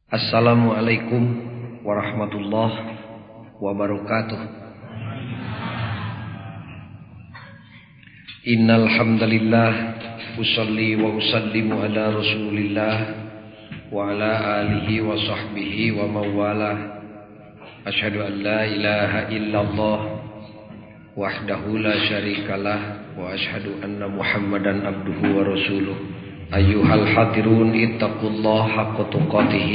Assalamualaikum warahmatullahi wabarakatuh. Innal hamdalillah usolli wa usallimu ala Rasulillah wa ala alihi wa sahbihi wa mawalah. Asyhadu an la ilaha illallah wahdahu la syarikalah wa asyhadu anna Muhammadan abduhu wa rasuluh. Ayyuhal hadirun ittaqullaha haqqa tuqatih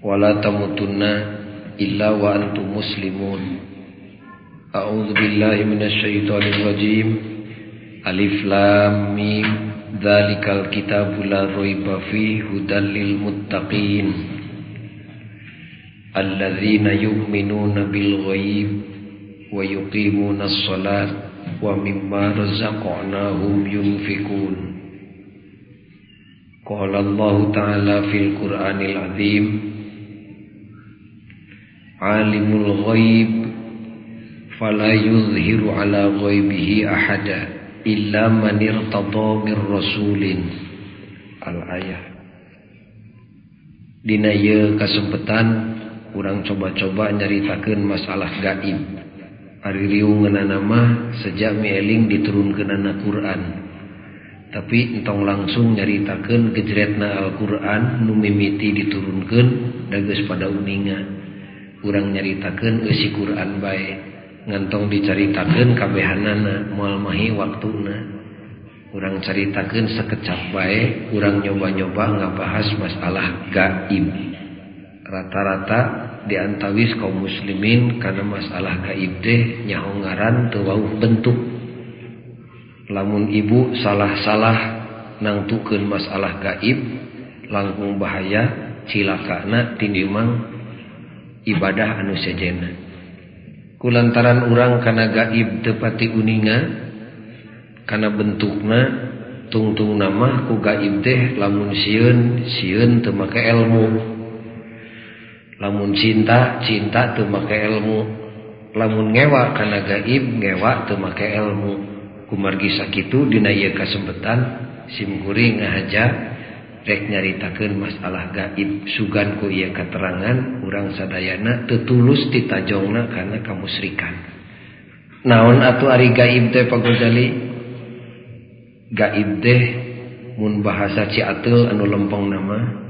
wa la tamutunna illa wa antum muslimun. A'udzu billahi minasy syaithanir rajim. Alif lam mim dzalikal kitabu la raiba fihi hudal lil muttaqin alladzina yu'minuna bil ghaib wa yuqimunas shalat wa mimma razaqnahum yunfikun. Qala Allah Ta'ala fil Qur'anil Azim, Alimul ghaib fala yuzhiru ala ghaibihi ahada illa man irtada mir rasulin. Al-ayah. Dina ieu kasempetan urang coba-coba nyaritakeun masalah gaib. Ari riung ngeunana mah sejak mieling diturunkeunana Quran. Tapi entong langsung nyaritakeun gejretna Al-Quran nu mimiti diturunkeun da geus pada uninga. Urang nyaritakeun eusi Quran bae. Ngantong dicaritakeun kabehanana moal mahi waktuna. Urang caritakeun sakecap bae, urang nyoba-nyoba ngabahas masalah gaib. Rata-rata di antawis kaum muslimin karena masalah gaib teh nyaho ngaran teu wauh bentuk. Lamun ibu salah-salah nangtukeun masalah gaib langkung bahaya cilakana tindimang ibadah anu sejenna. Kulantaran urang kana gaib teu pati uninga kana bentukna tungtungna mah ku gaib teh lamun sieun teu make ilmu. Lamun cinta teu make ilmu. Lamun ngewa kana gaib ngewa teu make ilmu. Kumargi sakitu dina ieu kasempetan simkuring ngahaja rek nyaritakeun masalah gaib sugan ku ieu katerangan urang sadayana teu tulus ditajongna kana kamusyrikan. Naon atuh ari gaib teh Pak Ghazali? Gaib teh mun bahasa Ciateul anu lempeng nama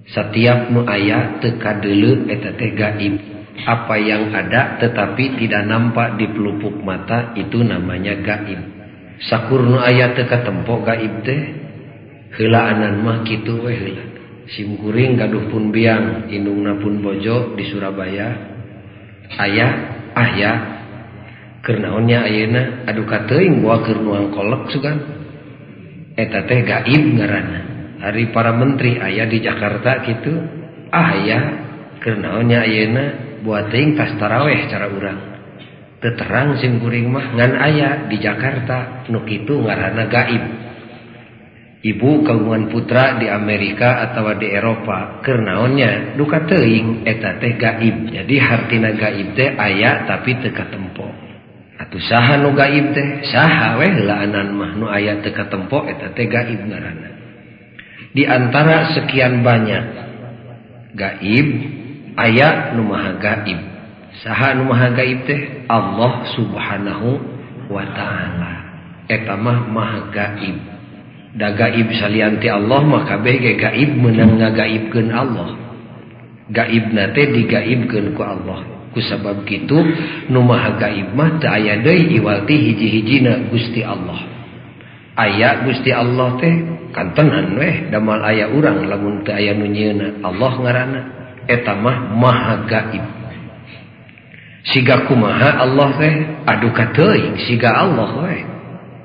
setiap nu aya teu kadeuleu eta teh gaib. Apa yang ada tetapi tidak nampak di pelupuk mata itu namanya gaib. Sakur nu aya teu katempo gaib teh heulaanan mah kitu we heula. Simkuring gaduh pun biang, indungna pun bojo di Surabaya. Aya keur naonnya ayeuna adu ka teuing bawa keur nuang kolek sugan. Eta teh gaib ngaranna. Hari para menteri aya di Jakarta gitu. Aya keur naonnya ayeuna buat teuing tas taraweh cara urang. Teu terang simkuring mah ngan aya di Jakarta nu kitu ngaranna gaib. Ibu kagungan putra di Amerika atawa di Eropa keur naonnya duka teuing eta teh gaib. Jadi hartina gaib teh aya tapi teu katempo. Atuh saha nu gaib teh? Saha we heulaanan mah nu aya teu katempo eta teh gaib ngaranna. Di antara sekian banyak gaib aya nu maha gaib. Saha nu maha gaib teh? Allah Subhanahu wa taala. Eta mah maha gaib. Da gaib salianti Allah mah kabeh ge gaib meunang ngagaibkeun Allah. Gaibna teh digaibkeun ku Allah. Ku sabab kitu nu maha gaib mah teu aya deui iwal ti hiji-hijina Gusti Allah. Aya Gusti Allah teh kantenan weh damal aya urang lamun teu aya nu nyieunna Allah ngaranna. Eta mah maha gaib. Siga kumaha Allah teh adu ka teuing siga Allah we.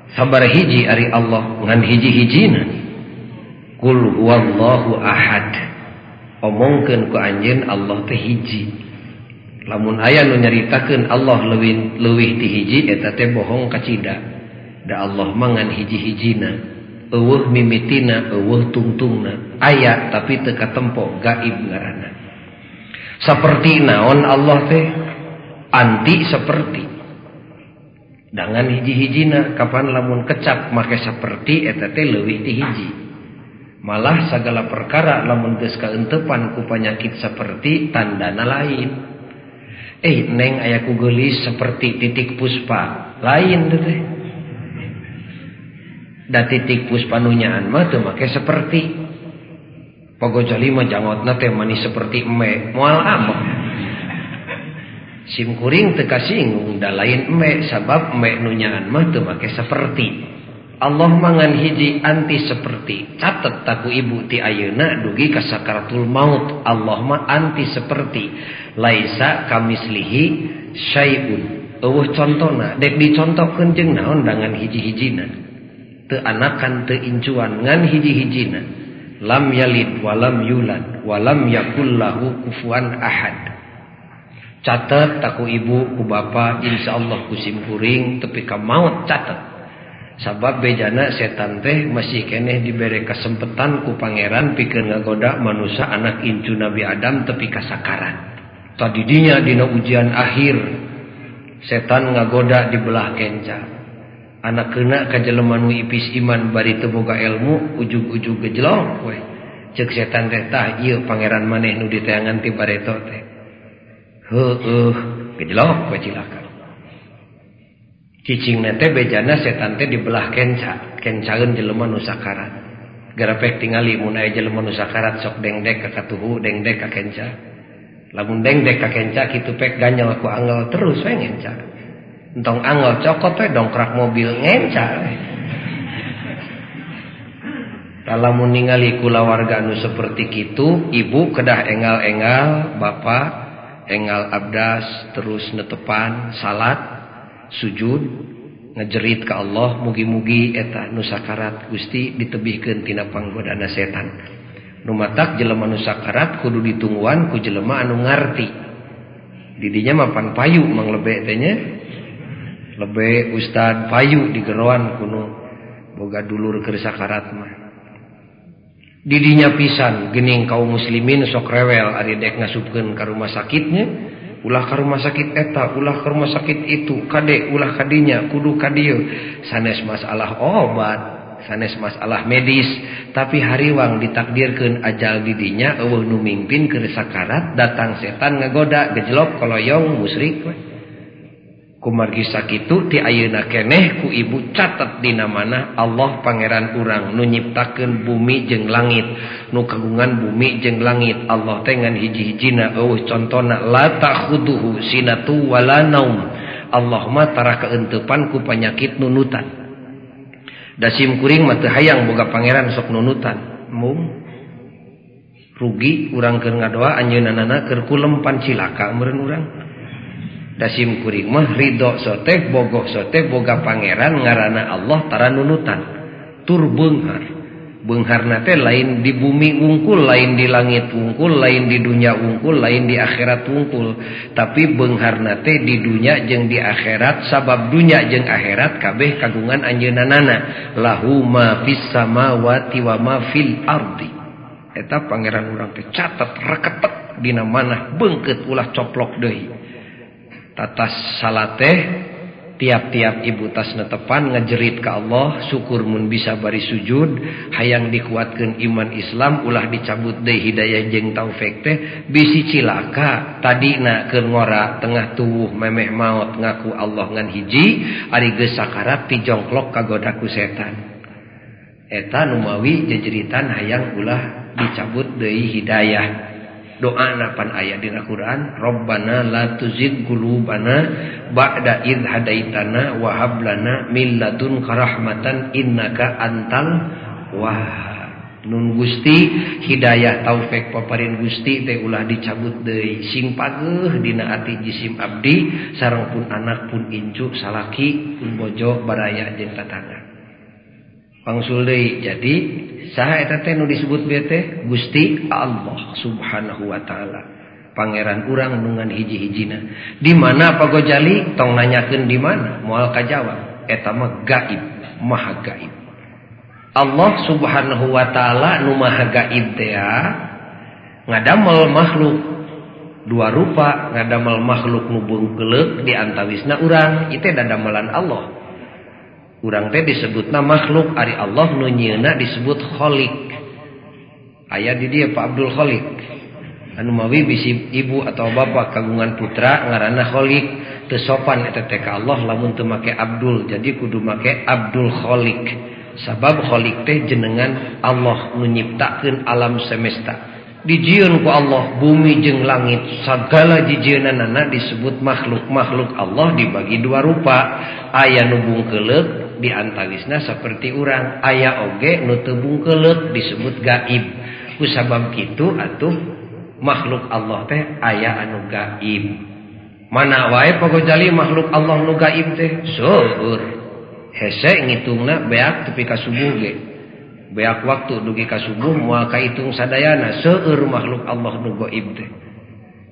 Sabaraha hiji ari Allah ngan hiji-hijina. Qul huwallahu ahad. Omongkeun ku anjeun Allah teh hiji. Lamun aya nu nyaritakeun Allah leuwih ti hiji eta teh bohong kacida. Da Allah mah ngan hiji-hijina. Eueuh mimitina, eueuh tungtungna. Aya tapi teu katempo gaib ngaranna. Saperti naon Allah teh? Anti seperti. Dengan hiji-hijina kapan lamun kecap make saperti eta teh leuwih ti hiji. Malah segala perkara lamun geus kaentepan ku panyakit seperti tandana lain. Neng aya ku geulis seperti titik puspa, lain teh teh. Da titik puspa nu nyaan mah teu make seperti. Pagojali mah jangotna teh manis seperti eme, moal ameh. Sim kuring teu kasinggung da lain eme sabab eme nu nyaan mah teu make seperti. Allah mangan hiji anti seperti. Catet taku ibu ti ayeuna dugi ka sakaratul maut. Allah mah anti seperti. Laisa kamislihi syai'un. Eueuh contona dek dicontohkeun jeung naon dangan hiji-hijina. Teu anakan teu incuan ngan hiji-hijina. Lam yalid walam yulad walam yakul lahu kufuwan ahad. Catet taku ibu ku bapa insyaallah ku sim kuring tepi ka maut catet. Sabab bejana setan teh masih keneh dibere kesempatan ku pangeran pikeun ngagoda manusia anak incu Nabi Adam tepi ka sakarat. Tadi dinya dina ujian akhir setan ngagoda di belah kenca. Anakeuna ka jelema nu ipis iman bari teu boga ilmu ujug-ujug gejlok we. Ceuk setan teh tah ieu pangeran maneh nu diteangan ti bareto teh. Heueuh gejlok we cilaka. Cicingna teh bejana setan teh dibelah kencaeun jelema nu sakarat. Garapek tingali mun aya jelema nu sakarat sok dengdek ka katuhu, dengdek ka kenca. Lamun dengdek ka kenca kitu pek ganyel ku angel terus we ngenca. Entong angel cokot we dongkrak mobil ngenca. Lamun ningali kulawarga nu saperti kitu, ibu kedah engal-engal, bapak engal abdas terus netepan salat sujud ngajerit ka Allah mugi-mugi eta nu sakarat Gusti ditebihkeun tina panggodana setan. Nu matak jelema nu sakarat kudu ditungguan ku jelema anu ngarti. Di dinya mah pan payu mang lebe teh nya. Lebe ustad payu digeroan kuno boga dulur keur sakarat mah. Di dinya pisan geuning kaum muslimin sok rewel ari dek ngasupkeun ka rumah sakitnya. Ulah ka rumah sakit eta, ulah ka rumah sakit itu, kade ulah kadinya, kudu ka dieu. Sanes masalah obat, sanes masalah medis, tapi hariwang ditakdirkeun ajal di dinya eueuh nu mingpin keur sakarat, datang setan ngagoda, gejlok koloyong musyrik we. Kumargi sakitu ti ayeuna keneh ku ibu catet dina mana Allah pangeran urang nu nyiptakeun bumi jeung langit, nu kagungan bumi jeung langit. Allah teh ngan hiji-hijina eueuh contona la ta'khuduhu sinatu wala naum. Allah mah tara kaentepan ku panyakit nunutan. Da sim kuring mah teu hayang boga pangeran sok nunutan. Mung rugi urang keur ngadoa anjeunna keur kulempan cilaka meureun urang. Dasim kuring mah ridho soteh bogoh soteh boga pangeran ngaranna Allah tara nunutan tur beunghar. Beungharna teh lain di bumi wungkul, lain di langit wungkul, lain di dunya wungkul, lain di akhirat wungkul. Tapi beungharna teh di dunya jeung di akhirat, sabab dunya jeung akhirat kabeh kagungan anjeunanana. Lahu ma fis samawati wa ma fil ardi. Eta pangeran urang teh catet reketek dina manah beungkeut ulah coplok deui. Tatas salateh tiap-tiap ibu tas netepan ngajerit ka Allah syukur mun bisa bari sujud hayang dikuatkeun iman Islam ulah dicabut deui hidayah jeung taufik teh bisi cilaka tadina keur ngora tengah tuwuh memeh maot ngaku Allah ngan hiji ari geus sakarat dijongklok kagoda ku setan eta nu mawi jejeritan hayang ulah dicabut deui hidayah. Doa napan aya dina Quran Rabbana la tuzigh qulubana ba'da idh hadaitana wa hab lana min ladunka rahmatan innaka antal wahhab. Nun Gusti hidayah taufik paparin Gusti teh ulah dicabut deui sing pageuh dina ati jisim abdi sareng pun anak pun incu salaki pun bojo baraya jeung tatangga. Pangsul deui jadi saha eta teh nu disebut bieu teh Gusti Allah Subhanahu wa taala. Pangeran urang nu ngan hiji-hijina. Di mana pagojali tong nanyakeun di mana moal kajawab. Eta mah gaib, maha gaib. Allah Subhanahu wa taala nu maha gaib teh ngadamel makhluk dua rupa, ngadamel makhluk nu beungkeuleuk di antawisna urang, ieu teh dadamelan Allah. Urang teh disebutna makhluk ari Allah nu nyieunna disebut khaliq. aya di dieu Pak Abdul Kholiq anu mawi bisi ibu atau bapak kagungan putra ngaranna Kholiq teu sopan eta teh ka Allah lamun teu make Abdul, jadi kudu make Abdul Kholiq. Sabab Kholiq teh jenengan Allah nu nyiptakeun alam semesta. Dijieun ku Allah bumi jeung langit, sagala jijieunana disebut makhluk. Makhluk Allah dibagi dua rupa, aya nu bungkeuleuk di antawisna saperti urang, aya oge nu teu bungkeuleuk disebut gaib. Ku sabab kitu atuh makhluk Allah teh aya anu gaib. Mana wae pagojali makhluk Allah nu gaib teh seueur. Hese ngitungna beak tepi ka subuh ge. Beak waktu dugi ka subuh moal kahitung sadayana seueur makhluk Allah nu gaib teh.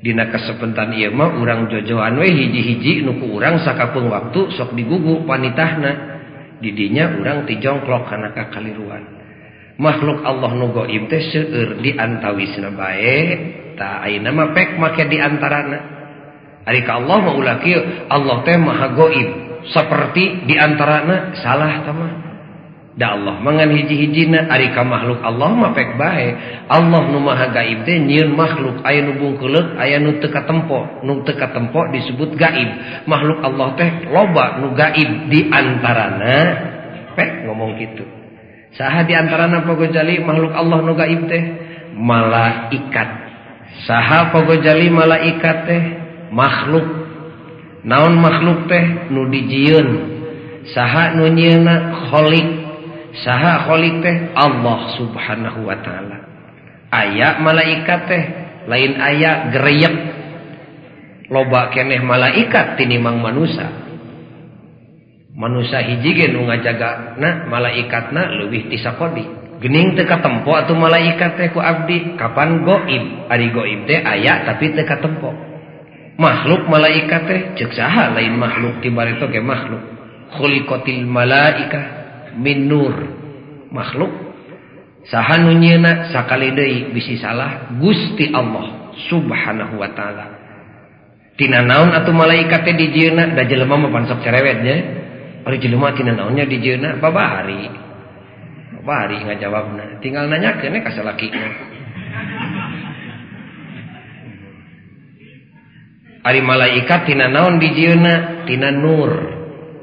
Dina kasepentan ieu mah urang jojoan we hiji-hiji nu ku urang sakapeung waktu sok digugu panitahna. Di dinya urang tijongklok kana kakaliruan. Makhluk Allah nu gaib teh seueur di antawisna bae ta ayeuna mah pek make di antarana. Ari ka Allah mah ulah kieu, Allah teh maha gaib. Saperti di antarana salah tah mah. Da Allah mangan hiji-hijina ari ka makhluk Allah mah pek bae. Allah nu maha gaib teh nyieun makhluk aya nu bungkeuleuk, aya nu teu katempo. Nu teu katempo disebut gaib. Makhluk Allah teh loba nu gaib di antarana pek ngomong kitu. Saha di antarana pagojali makhluk Allah nu gaib teh? Malaikat. Saha pagojali malaikat teh? Makhluk. Naon makhluk teh? Nu dijieun. Saha nu nyieunna? Kholiq. Saha Kholiq teh? Allah Subhanahu wa taala. Aya malaikat teh lain aya gereyek. Loba keneh malaikat tinimbang manusia. Manusia hiji ge nu ngajagana malaikatna leuwih ti sakodi. Geuning teu katempo atuh malaikat teh ku abdi. Kapan gaib? Ari gaib teh aya tapi teu katempo. Makhluk malaikat teh ceuk saha lain makhluk tibarito ge makhluk. Khuliqatil malaika min nur. Makhluk saha nu nyieunna sakali deui bisi salah Gusti Allah Subhanahu wa taala. Tina naon atuh malaikat teh dijieunna? Da jelema mah pan sok cerewet nya. Ari jelema tina naonnya dijieunna? Babahari. Babahari ngajawabna. Tinggal nanyakeun ka salakina. Ari malaikat tina naon dijieunna? Tina nur.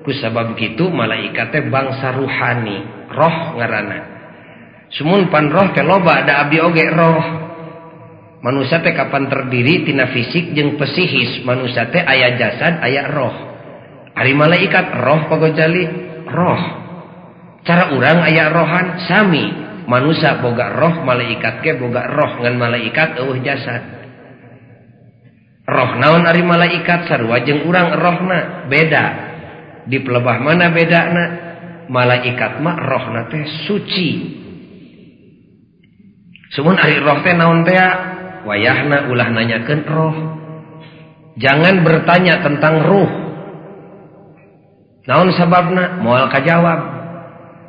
Ku sabab kitu malaikat teh bangsa ruhani, roh ngaranna. Sumun pan roh teh loba da abdi oge roh. Manusia teh kapan terdiri tina fisik jeung psikis. Manusia teh aya jasad, aya roh. Ari malaikat roh pagojali roh. Cara urang aya rohan sami. Manusia boga roh, malaikat ge boga roh. Ngan malaikat eueuh jasad. Roh naon ari malaikat sarua jeung urang rohna beda. Di pelebah mana bedana? Malaikat mah rohna teh suci. Sumun ari roh teh naon teh? Wayahna ulah nanyakeun roh. Jangan bertanya tentang ruh. Naon sababna? Moal kajawab.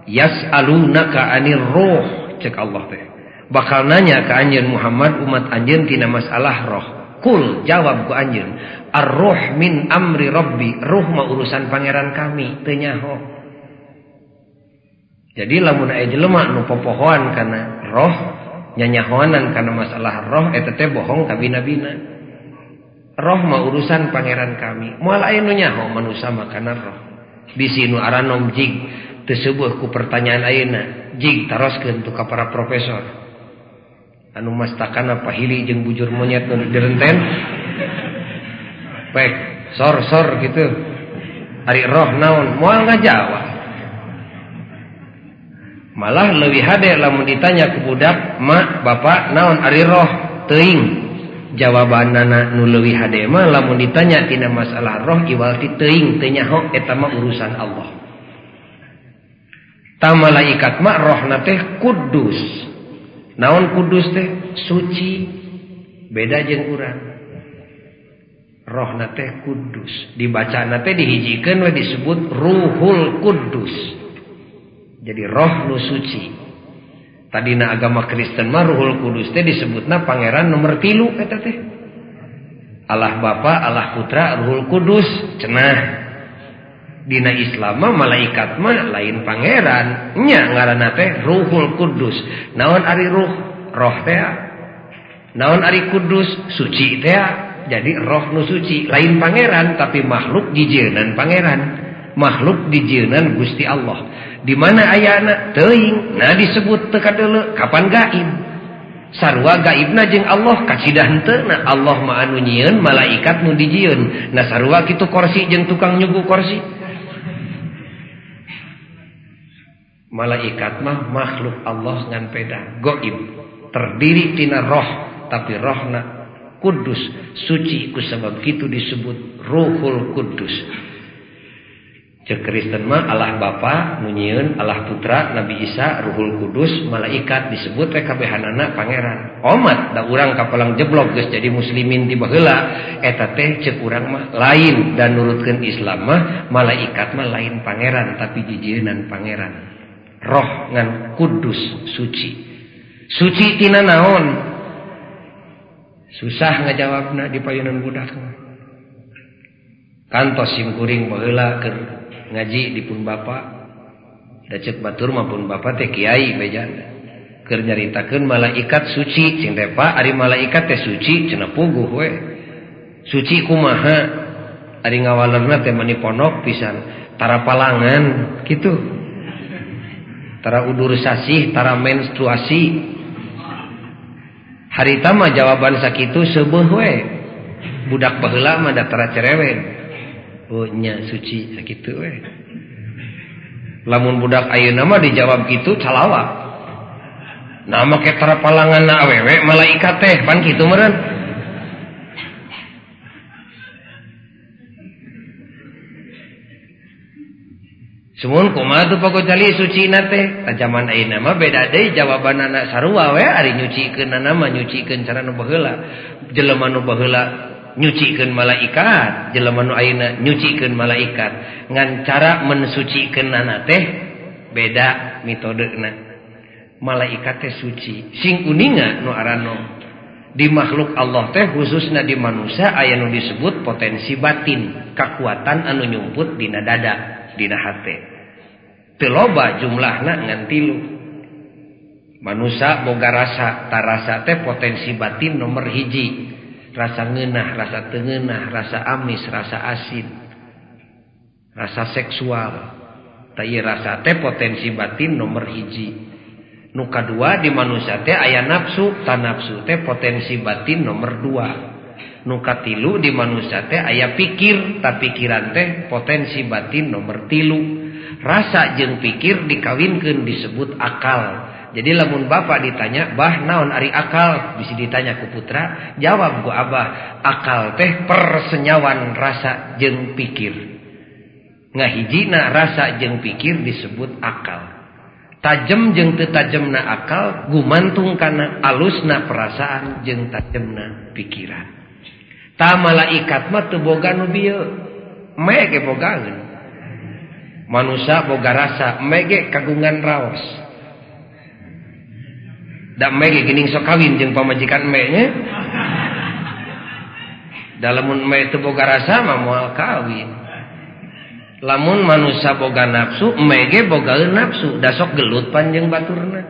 Yas'alunaka 'anir ruh, cek Allah teh. Bakal nanya ka anjeun Muhammad umat anjeun tina masalah roh. Kul jawab ku anjeun, ar-ruh min amri rabbi. Ruh mah urusan pangeran kami, teu nyaho. Jadi lamun aya jelema nu popohoan kana roh, nyanyahoanan kana masalah roh eta teh bohong ka bina-bina. Roh mah urusan pangeran kami. Moal aya nu nyaho manusa mah kana roh. Bisi nu aranom jig teu seueuh ku pertanyaan ayeuna. Jig taroskeun tu ka para profesor. Anu mastakana pahili jeung bujur monyet nu direnten pek sor gitu. Ari roh naon? Moal ngajawab. Malah leuwih hade lamun ditanya ku budak, "Mak, bapak naon ari roh?" Teuing. Jawabanana nu leuwih hade mah lamun ditanya tina masalah roh iwal ti teuing teu nyaho eta mah urusan Allah. Ta malaikat mah rohna teh kudus. Naon kudus teh? Suci. Beda jeung urang. Rohna teh kudus. Dibacana teh dihijikeun we disebut Ruhul Kudus. Jadi roh nu suci. Tadina agama Kristen mah Ruhul Kudus teh disebutna pangeran nomor 3 eta teh. Allah Bapa, Allah Putra, Ruhul Kudus cenah. Dina Islam mah malaikat mah lain pangeran nya ngaranna teh Ruhul Kudus. Naon ari ruh? roh teh naon ari kudus suci teh jadi roh nu suci lain pangeran tapi makhluk dijieunnan pangeran makhluk dijieunnan Gusti Allah di mana ayana teuing nah disebut teu kadeuleu kapan gaib sarua gaibna jeung Allah kacidah henteu na Allah mah anu nyieun malaikat nu dijieun nah sarua kitu kursi jeung tukang nyugu kursi malaikat mah makhluk Allah ngan peda gaib terdiri tina roh tapi rohna kudus suci ku sabab kitu disebut Ruhul Kudus. Cek Kristen mah Allah Bapa nu nyieun Allah Putra Nabi Isa Ruhul Kudus malaikat disebut we kabehanana pangeran. Omat da urang kapalang jeblok geus jadi muslimin ti baheula eta teh cek urang mah lain dan nurutkeun Islam mah malaikat mah lain pangeran tapi jijieunnan pangeran. Roh ngan kudus suci. Suci tina naon? Susah ngajawabna di payunan budak. Kantos simkuring baheula keur ngaji di pun bapa. Da ceuk batur mah pun bapa teh kiai bejana. Keur nyaritakeun malaikat suci cing teh Pak ari malaikat teh suci cenah puguh we. Suci kumaha? Ari ngawalerna teh mani pondok pisan tara palangan kitu. Tara udur sasih, tara menstruasi. Harita mah jawaban sakitu seubeuh we. Budak baheula mah da tara cerewet. Oh nya suci sakitu we. Lamun budak ayeuna mah dijawab kitu calawak. Nah make tara palanganna awewe malaikat teh pan kitu meureun. Sumun kumaha tu pagojali sucina teh tajaman ayeuna mah beda deui jawabanana sarua we ari nyucikeunana mah nyucikeun cara nu baheula jelema nu baheula nyucikeun malaikat jelema nu ayeuna nyucikeun malaikat ngan cara mensucikeunana teh beda metodena malaikat teh suci sing uninga nu arano di makhluk Allah teh khususna di manusia aya nu disebut potensi batin kekuatan anu nyumput dina dada dina hate teu loba jumlahna ngan 3 manusia boga rasa tarasa teh potensi batin nomor 1 rasa ngeunah rasa teu ngeunah rasa amis rasa asin rasa seksual tah ieu rasa teh potensi batin nomor 1 nu kadua di manusia teh aya nafsu ta nafsu teh potensi batin nomor 2 nu katilu di manusia teh aya pikir ta pikiran teh potensi batin nomor 3 rasa jeung pikir dikawinkeun disebut akal. Jadi lamun bapak ditanya, "Bah, naon ari akal?" Bisa ditanya ku putra, jawab ku abah, akal teh persenyawan rasa jeung pikir. Ngahijina rasa jeung pikir disebut akal. Tajem jeung teu tajemna akal gumantung kana alusna perasaan jeung tajemna pikiran. Ta malaikat mah teu boga nu bieu. Mege bogaeun. Manusia boga rasa mege kagungan raos da mege geuning sok kawin jeung pamajikan eme nya da lamun eme teu boga rasa mah moal kawin lamun manusia boga nafsu mege bogaeun nafsu da sok gelut panjeung baturna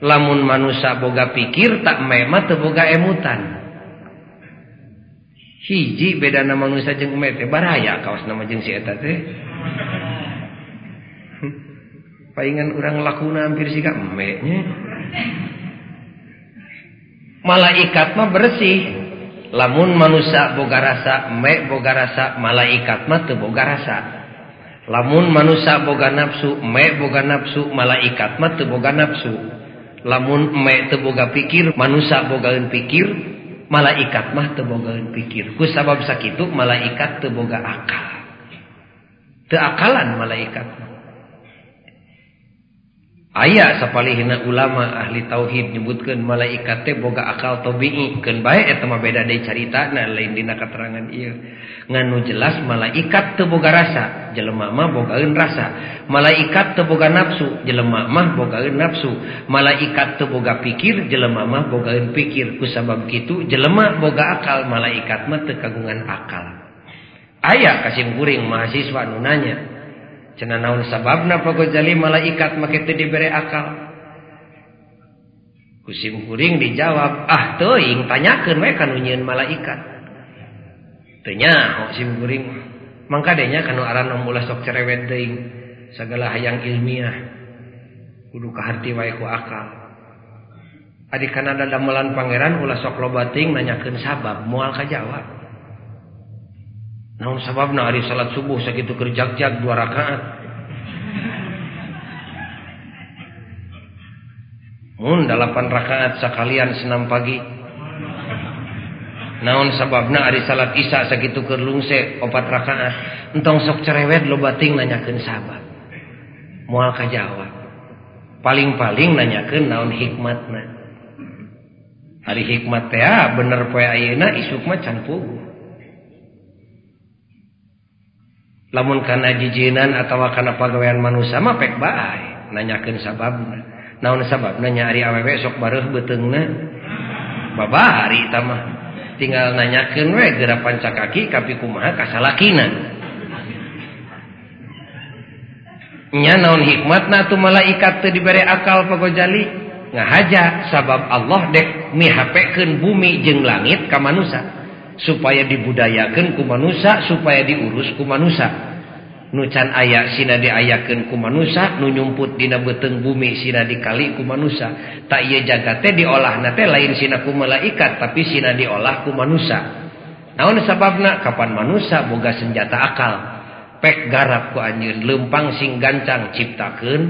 lamun manusia boga pikir tak eme mah teu boga emutan hiji bedana manusia jeung eme teh baraya kaosna mah jeung si eta teh paingan urang lakuna hampir siga eme nya malaikat mah bersih lamun manusia boga rasa eme boga rasa malaikat mah teu boga rasa lamun manusia boga nafsu eme boga nafsu malaikat mah teu boga nafsu lamun eme teu boga pikir manusia bogaeun pikir malaikat mah teu bogaeun pikir ku sabab sakitu malaikat teu boga akal teu akalan malaikat aya sapalihna ulama ahli tauhid nyebutkeun malaikat teh boga akal tabii keun bae eta mah beda deui caritana lain dina katerangan ieu nganu jelas malaikat teu boga rasa jelema mah bogaeun rasa malaikat teu boga nafsu jelema mah bogaeun nafsu malaikat teu boga pikir jelema mah bogaeun pikir ku sabab kitu jelema boga akal malaikat mah teu kagungan akal aya kasimkuring mahasiswa nu nanya cenah naon sababna pagojali malaikat make teu dibere akal Kusim kuring dijawab, teuing tanyakeun we ka nu nyieun malaikat. Teu nyaho sim kuring. Mangka denya kanu aran ulah sok cerewet teuing. Sagala hayang ilmiah kudu kaharti wae ku akal. Adi kana damelan pangeran ulah sok loba teuing nanyakeun sabab moal kajawab. Naon sababna ari salat subuh sakitu keur jag-jag 2 rakaat. Mun 8 rakaat sakalian senam pagi. Naon sababna ari salat isya sakitu keur lungse 4 rakaat. Entong sok cerewet loba teuing nanyakeun sabab. Moal kajawab. Paling-paling nanyakeun naon hikmatna. Ari hikmat teh bener poe ayeuna isuk mah can puguh. Lamun kana jijienan atawa kana pagawean manusia mah pek bae nanyakeun sababna. Naon sababna nya ari awewe sok bareuh beuteungna babahari eta mah tinggal nanyakeun we geura pancakaki kapi kumaha ka salakina nya naon hikmatna atuh malaikat teu dibere akal pagojali ngahaja sabab Allah dek mihapekeun bumi jeung langit ka manusia supaya dibudayakeun ku manusia supaya diurus ku manusia. Nu can aya sina diayakeun ku manusia, nu nyumput dina beuteung bumi sina dikali ku manusia. Tak ieu jagat teh diolahna teh lain sina ku malaikat tapi sina diolah ku manusia. Naon sababna? Kapan manusia boga senjata akal. Pek garap ku anjeun leumpang sing gancang ciptakeun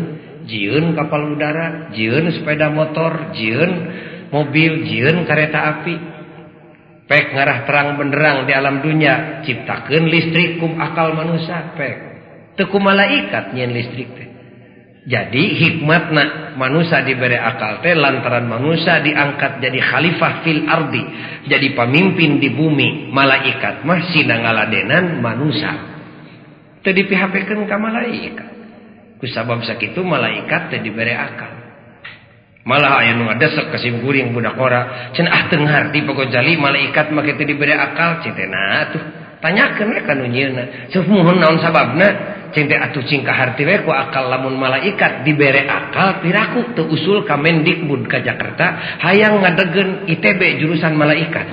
jieun kapal udara, jieun sepeda motor, jieun mobil, jieun kareta api. Pek ngarah terang benderang di alam dunia ciptakeun listrik ku akal manusia pek. Teu ku malaikat nyieun listrik teh. Jadi hikmatna manusia diberi akal teh lantaran manusia diangkat jadi khalifah fil ardi, jadi pemimpin di bumi. Malaikat mah sina ngaladenan manusia. Teu dipihapekeun ka malaikat. Kusabab sakitu malaikat teu diberi akal. Malah aya nu ngadesek ka sim kuring budak ora, cenah teu ngarti pagojali malaikat mah kitu diberi akal, citena atuh tanyakeun we ka nu nyieunna. Seumuhun naon sababna? Cing teh atuh cing kaharti we ku akal lamun malaikat dibere akal piraku teu usul ka Mendikbud ka Jakarta hayang ngadegen ITB jurusan malaikat.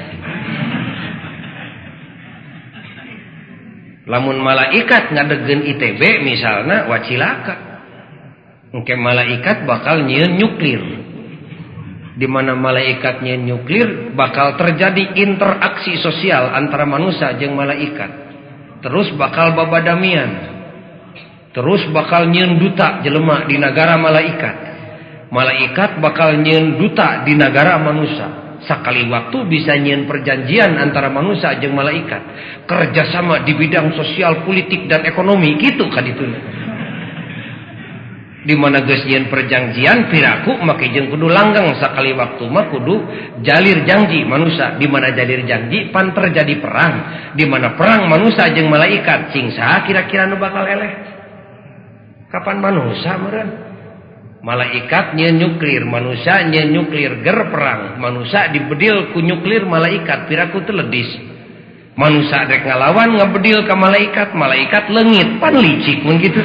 Lamun malaikat ngadegen ITB misalna wacilaka. Engke malaikat bakal nyieun nyuklir. Di mana malaikat nyieun nyuklir bakal terjadi interaksi sosial antara manusia jeung malaikat. Terus bakal babadamian. Terus bakal nyieun duta jelema di negara malaikat. Malaikat bakal nyieun duta di negara manusia. Sakali waktu bisa nyieun perjanjian antara manusia jeung malaikat. Kerjasama di bidang sosial, politik, dan ekonomi gitu kadituna. Di mana geus nyieun perjanjian piraku make jeung kudu langgeng sakali waktu mah kudu jalir janji manusia. Di mana jalir janji pan terjadi perang. Di mana perang manusia jeung malaikat cing saha kira-kira nu bakal eleh? Kapan manusia meureun? Malaikat nyieun nyuklir, manusia nyieun nyuklir ger perang. Manusia dibedil ku nyuklir malaikat piraku teu ledis. Manusia rek ngalawan ngabedil ka malaikat, malaikat leungit pan licik mun kitu.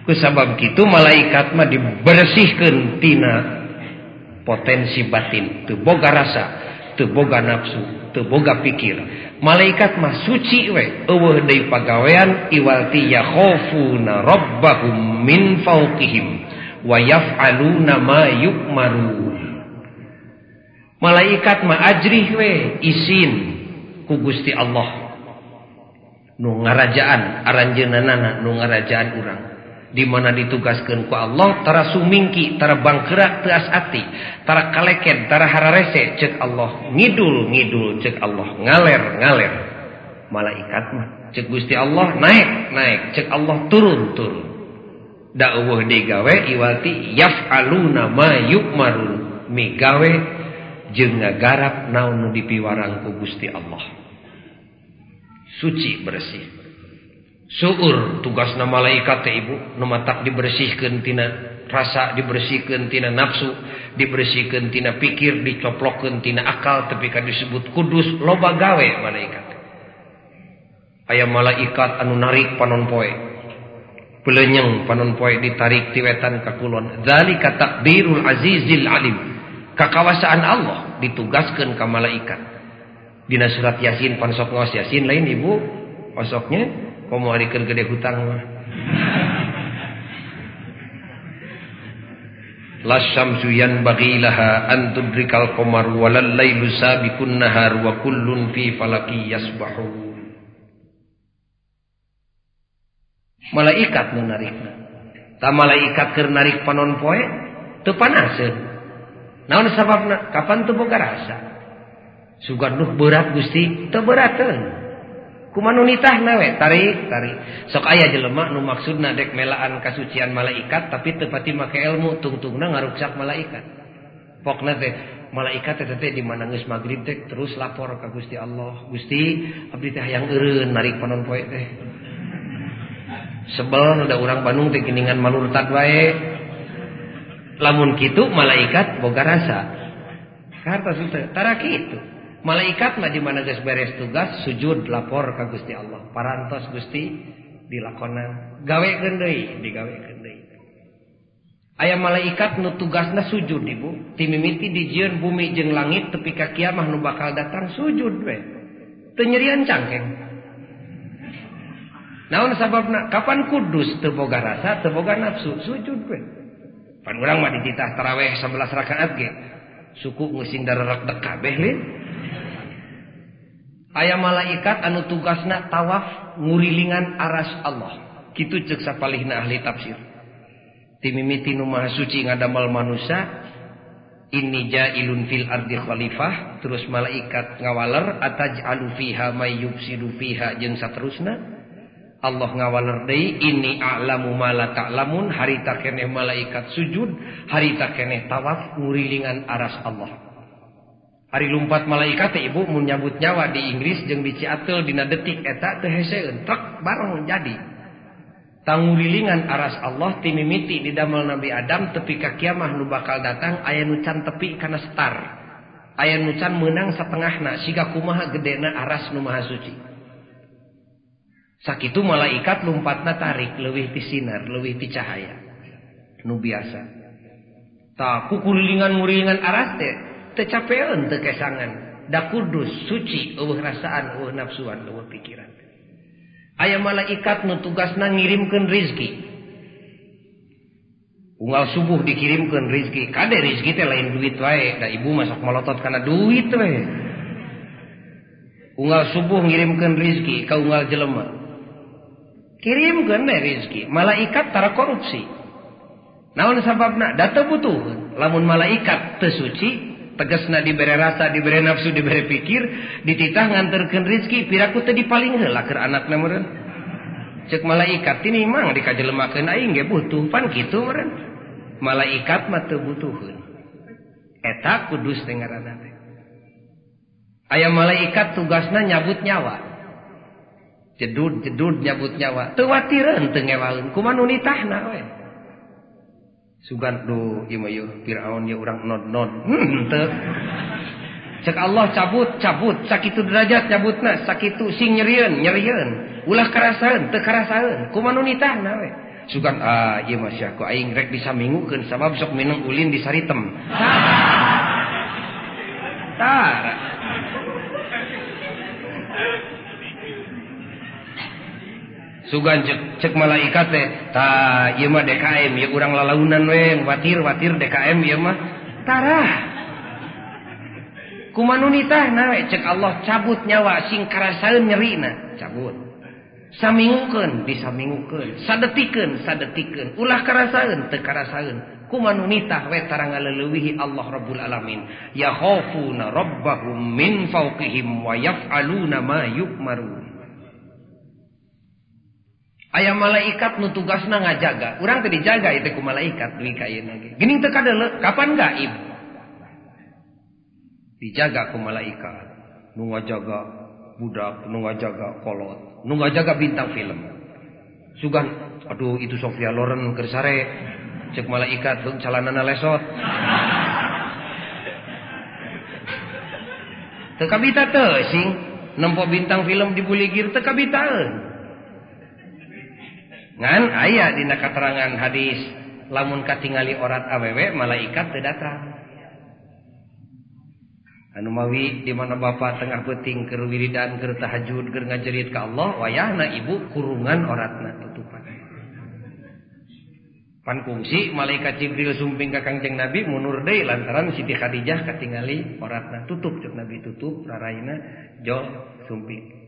Kusabab kitu malaikat mah dibersihkeun tina potensi batin, teu boga rasa, teu boga nafsu, teu boga pikir. Malaikat mah suci we, eueuh deui pagawean iwalti yakhafuna rabbahum min fawqihim wa yaf'aluna ma yu'marun. Malaikat mah ajrih we, isin ku Gusti Allah. Nu ngarajaan aranjeunana nu ngarajaan urang. Di mana ditugaskeun ku Allah tara sumingki tara bangkerak teu asati tara kaleket tara hararese ceuk Allah ngidul ceuk Allah ngaler malaikat mah ceuk Gusti Allah naik ceuk Allah turun da eueuh digawe iwati yaf'aluna ma yu'marun migawe jeung ngagarap naon nu dipiwarang ku Gusti Allah suci bersih. Suur tugasna malaikat teh ibu nu matak dibersihkeun tina rasa, dibersihkeun tina nafsu, dibersihkeun tina pikir, dicoplokeun tina akal, tapi kan disebut kudus loba gawe malaikat. Aya malaikat anu narik panon poe. Pelenyeng panon poe ditarik ti wetan ka kulon. Zalika takdirul azizil alim. Kakawasaan Allah ditugaskeun ka malaikat. Dina surat Yasin pan sok ngaos Yasin lain ibu osoknya komo arikeun gede hutang mah. Lasyamsu yanbaghi laha an tudrikal qamar walal lailu sabiqun nahar wa kullun fi falaki yasbahun. Malaikat nu narikna. Ta malaikat keur narik panon poe teu panaseun. Naon sababna? Kapan teu boga rasa. Sugan duh berat Gusti, teu beurateun. Kumaha nu nitahna we? Tarik. Sok aya jelema nu maksudna dek melaan kasucian malaikat tapi teu pati make ilmu, tungtungna ngaruksak malaikat. Pokna teh malaikat teh di mana geus magrib teh terus lapor ka Gusti Allah. Gusti, abdi teh hayang eureun narik panon poe teh. Sebel da urang Bandung teh geningan malurtad wae. Lamun kitu malaikat boga rasa. Kartos teh tara kitu. Malaikat mah di mana geus beres tugas sujud lapor ka Gusti Allah. Parantos Gusti dilakonan. Gawekeun deui, digawekeun deui. Aya malaikat nu tugasna sujud Ibu. Ti mimiti dijieun bumi jeung langit tepi ka kiamah nu bakal datang sujud we. Teu nyerian cangkeng. Naon sababna? Kapan kudus teu boga rasa, teu boga nafsu, sujud we. Pan urang mah dititah tarawih 11 rakaat ge. Suku ngeusin darerak dek kabeh lin. Aya malaikat anu tugasna tawaf ngurilingan aras Allah. Kitu ceuk sapalihna ahli tafsir. Ti mimiti nu maha suci ngadamel manusia, inni ja'ilun fil ardi khalifah, terus malaikat ngawaler ataj'alu fiha may yufsidu fiha jeung saterusna. Allah ngawaler deui inni a'lamu ma la ta'lamun, harita keneh malaikat sujud, harita keneh tawaf ngurilingan aras Allah. Ari lumpat malaikat teh Ibu mun nyabut nyawa di Inggris jeung di Ciatel dina detik eta teu heseueun trek bareng jadi. Tangurilingan aras Allah ti mimiti di damel Nabi Adam tepi ka kiamah nu bakal datang aya nu can tepi kana star. Aya nu can meunang satengahna siga kumaha gedena aras nu maha suci. Sakitu malaikat lompatna tarik leuwih ti sinar, leuwih ti cahaya. Nu biasa. Ta kukulilingan ngurilingan aras teh teu capeun teu kesangan. Da kudus, suci, eueuh rasaan, eueuh nafsuan, eueuh pikiran. Aya malaikat nu tugasna ngirimkeun rezeki. Unggal subuh dikirimkeun rezeki. Kade rezeki teh lain duit wae, da ibu masak malotot kana duit we. Unggal subuh ngirimkeun rezeki ka unggal jelema. Kirimkeun we rezeki. Malaikat tara korupsi. Naon sababna? Da teu butuh. Lamun malaikat teu suci, tegasna dibere rasa, dibere nafsu, dibere pikir, dititah nganterkeun rezeki, piraku teu dipaling heula keur anakna meureun. Ceuk malaikat ini mang dikajelemakeun aing ge butuh, pan kitu meureun. Malaikat mah teu butuheun. Eta kudus teh ngaranna teh. Aya malaikat tugasna nyabut nyawa. Jedud nyabut nyawa. Teu watireun teu ngewaeun, kumaha nu nitahna we. Sugan duh ieu mah yeuh Firaun ye urang nod-nod. Teu. Cek Allah cabut sakitu derajat cabutna, sakitu sing nyerieun. Ulah karasaeun, teu karasaeun. Kumaha nu nitahna we. Sugan ieu mah sia ku aing rek disamingukeun sabab sok mineng ulin di Saritem. Tara. Sugan cek malaikat teh tah ieu mah DKM ieu urang lalaunan we watir DKM ieu mah tarah kumaha nu nitahna we cek Allah cabut nyawa sing karasaeun nyerina cabut samingukeun disamingukeun sadetikeun ulah karasaeun teu karasaeun kumaha nu nitah we tara ngaleuweuhi Allah Rabbul Alamin yakhafuna rabbahum min fawqihim wa yaf'aluna ma yu'marun. Aya malaikat nu tugasna ngajaga. Urang teh dijaga itu ku malaikat duwi ka ieu ge. Geuning teu kadeuleu, kapan gaib? Dijaga ku malaikat. Nu ngajaga budak, nu ngajaga kolot, nu ngajaga bintang film. Sugan, aduh itu Sofia Loren keur sare. Ceuk malaikat heung calanana lesot. Teu kabita teu sing nempo bintang film dibuligir teu kabitaeun. Ngan aya dina katerangan hadis lamun katingali orat awewe malaikat teu datang. Anu mawi di mana bapa tengah peuting keur wiridan keur tahajud keur ngajerit ka Allah wayahna ibu kurungan oratna tutupan. Pan kungsi malaikat Jibril sumping ka Kangjeng Nabi mundur deui lantaran Siti Khadijah katingali oratna tutup cuk Nabi tutup raraina jol sumping.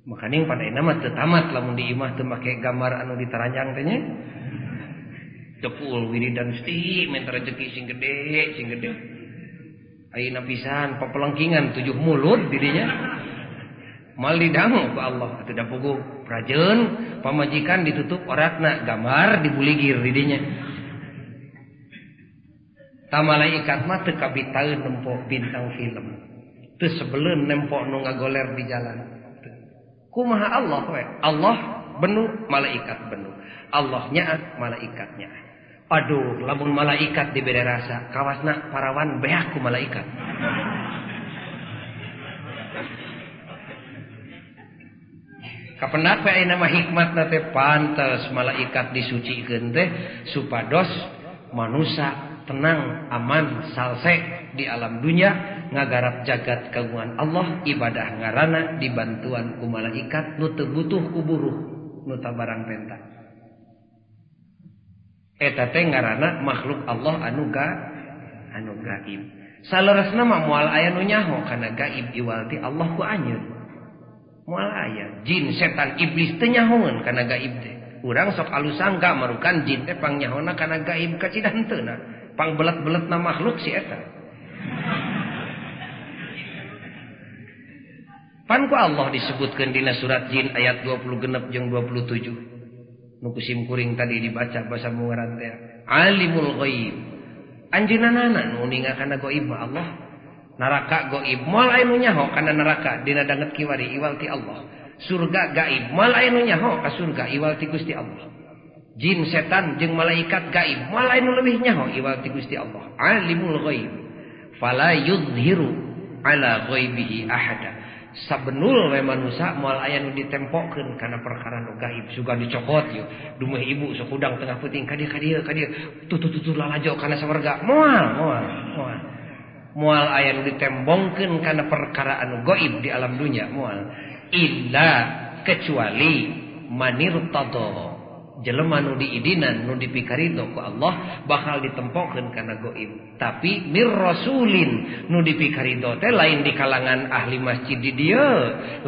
Makaning padaina mah teu tamat lamun di imah teu make gambar anu ditaranjang teh nya. Jepul wiridan sti minta rezeki sing gede. Ayeuna pisan papelengkingan 7 mulut didinya. Mal didangu ku Allah atuh da puguh prajeun pamajikan ditutup oratna gambar dibuligir didinya. Ta malaikat mah teu kabitaeun nempo bintang film. Teu sebeleun nempo nu ngagoler di jalan. Kumaha Allah we? Allah benu, malaikat benu. Allah nyaat, malaikat nyaat. Aduh, lamun malaikat dibere rasa, kawasna parawan beak ku malaikat. Kapendak we ayeuna mah hikmatna teh pantes malaikat disucikeun teh supados manusia tenang, aman, salse di alam dunia ngagarap jagat kagungan Allah ibadah ngarana dibantuan ku malaikat nu teu butuh ku buruh nu tabarang penta eta teh ngaranna makhluk Allah anu gaib saleresna mah moal aya nu nyaho kana gaib iwalti Allah ku anjeun moal aya jin setan iblis teu nyahoeun kana gaib teh urang sok alusangga marukan jin teh pangnyahoana kana gaib kacidah henteuna pangbelet-beletna makhluk si eta pan ku Allah disebutkeun dina surat Jin ayat 26 jeung 27. Nu kusim kuring tadi dibaca basa mungaran teh. Alimul ghaib. Anjeunana nu ningakeun gaib mah Allah. Neraka gaib moal aya nu nyaho kana neraka dina danget kiwari iwal ti Allah. Surga gaib moal aya nu nyaho ka surga iwal ti Gusti Allah. Jin setan jeung malaikat gaib moal aya nu leuwih nyaho iwal ti Gusti Allah. Alimul ghaib. Fala yudhiru ala ghaibihi ahada. Sabenul we manusia moal aya nu ditempokeun kana perkara nu gaib suga dicokot ieu dumeuh ibu sok udang tengah peuting ka dieu tutu lalajo kana sawarga moal aya nu ditembongkeun kana perkara anu gaib di alam dunya moal illa kecuali manirtado jelema nu diidinan nu dipikarido ku Allah bakal ditempokeun kana gaib tapi mir rasulin nu dipikarido teh lain di kalangan ahli masjid di dieu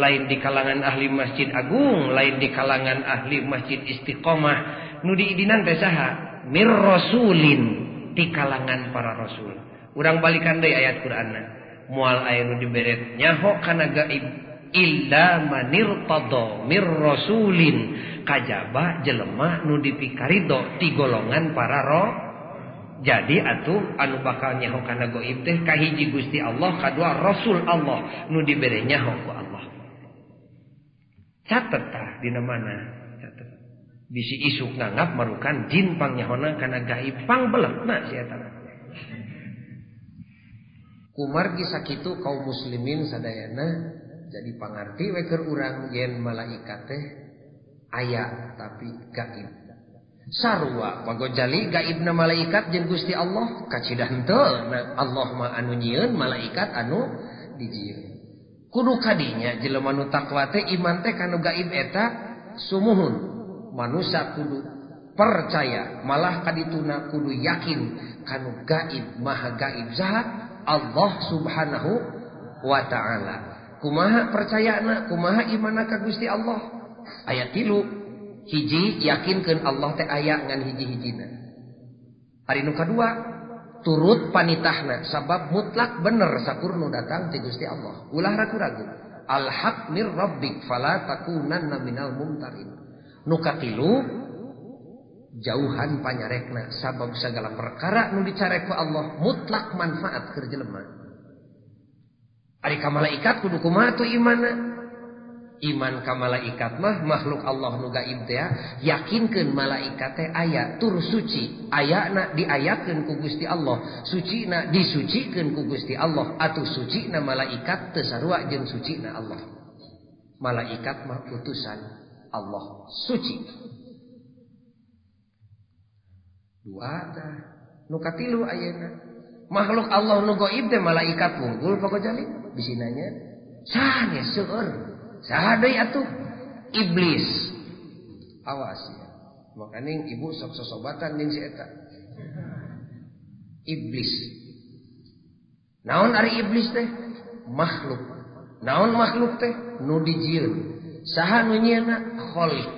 lain di kalangan ahli masjid agung lain di kalangan ahli masjid istiqomah nu diidinan teh saha mir rasulin di kalangan para rasul urang balikan deui ayat Qur'anna moal aya nu dibere nyaho kana gaib illa manirtado mir rasulin kajaba jelema nu dipikarido ti golongan para roh jadi atuh anu bakal nyaho kana gaib teh kahiji Gusti Allah kadua Rasul Allah nu dibere nyaho ku Allah catet tah dina mana catet bisi isuk nganggap marukan jin pangnyahoana kana gaib pangbeletna si eta kumargi sakitu kaum muslimin sadayana jadi pangarti we keur urang yen malaikat teh aya tapi gaib sarua pagojali gaibna malaikat jeung Gusti Allah kacidah henteu Allah mah anu nyieun malaikat anu dijieun kudu kadinya jelema nu takwa teh iman teh kana gaib eta sumuhun manusia kudu percaya malah kadituna kudu yakin kana gaib maha gaib zat Allah subhanahu wa ta'ala kumaha percayana kumaha imanna ka Gusti Allah ayat 3 hiji yakinkeun Allah teh aya ngan hiji-hijina ari nu kadua turut panitahna sabab mutlak bener sakurnu datang ti Gusti Allah ulah ragu-ragu al haq mir rabbik fala takunanna minal mumtarin nu katilu jauhan panyarekna sabab segala perkara nu dicarek ku Allah mutlak manfaat keur jelema ari ka malaikat kudu kumaha tu imanna iman ka malaikat mah makhluk Allah nu gaib teh yakinkeun malaikat teh aya tur suci ayana diayatkeun ku Gusti Allah sucina disucikeun ku Gusti Allah atuh sucina malaikat teu sarua jeung sucina Allah malaikat mah utusan Allah suci Dua tah. Nu katilu ayeuna. Makhluk Allah nu gaib teh malaikat wungkul pagojali bisinanya. Sanes seueur. Saha deui atuh? Iblis. Awas ya. Makanya ibu sok sosobatan jeung si eta. Iblis. Naon ari iblis teh? Makhluk. Naon makhluk teh? Nu dijieun. Saha nu nyieunna? Khaliq.